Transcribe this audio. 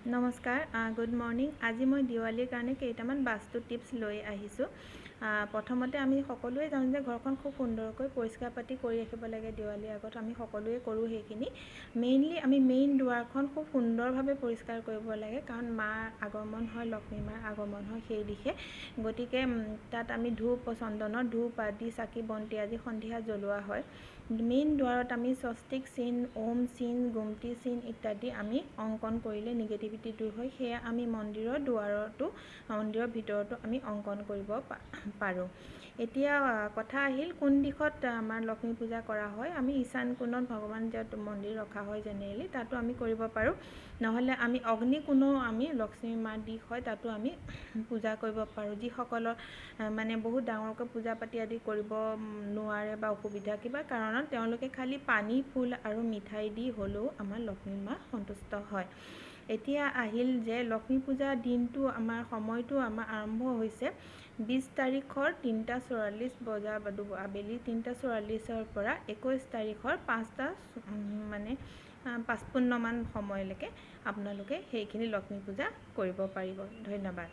নমস্কাৰ good morning. আজি মই দিৱালীৰ কাৰণে কেইটামান বাস্তু টিপছ লৈ আহিছোঁ। প্ৰথমতে আমি সকলোৱে জানো যে ঘৰখন খুব সুন্দৰকৈ পৰিষ্কাৰ পাতি কৰি ৰাখিব লাগে। দিৱালীৰ আগত আমি সকলোৱে কৰোঁ সেইখিনি। মেইনলি আমি মেইন দুৱাৰখন খুব সুন্দৰভাৱে পৰিষ্কাৰ কৰিব লাগে, কাৰণ মাৰ আগমন হয়, লক্ষ্মী মাৰ আগমন হয় সেই দিশে। গতিকে তাত আমি ধূপ চন্দনৰ ধূপ আদি চাকি বন্তি আদি সন্ধিয়া জ্বলোৱা হয়। মেইন দুৱাৰত আমি স্বস্তিক চিন, ওম চিন, গোমতি চিন ইত্যাদি আমি অংকন কৰিলে নিগেটিভিটি দূৰ হয়। সেয়া আমি মন্দিৰৰ দুৱাৰতো, মন্দিৰৰ ভিতৰতো আমি অংকন কৰিব পাৰোঁ। এতিয়া কথা আহিল কোন দিশত আমাৰ লক্ষ্মী পূজা কৰা হয়। আমি ঈশান কোণত ভগৱান য'ত মন্দিৰ ৰখা হয় জেনেৰেলি তাতো আমি কৰিব পাৰোঁ। নহ'লে আমি অগ্নি কোণো আমি লক্ষ্মী মাৰ দিশ হয় তাতো আমি পূজা কৰিব পাৰোঁ। যিসকলৰ মানে বহুত ডাঙৰকৈ পূজা পাতি আদি কৰিব নোৱাৰে বা অসুবিধা কিবা কাৰণত, তেওঁলোকে খালি পানী ফুল আৰু মিঠাই দি হ'লেও আমাৰ লক্ষ্মী মা সন্তুষ্ট হয়। এতিয়া আহিল যে লক্ষ্মী পূজা দিনটো আমাৰ সময়টো আমাৰ আৰম্ভ হৈছে 20 তাৰিখৰ 3:44 বজা আবেলি 3:44 পৰা 21 তাৰিখৰ 5:55 সময়লৈকে আপোনালোকে সেইখিনি লক্ষ্মী পূজা কৰিব পাৰিব। ধন্যবাদ।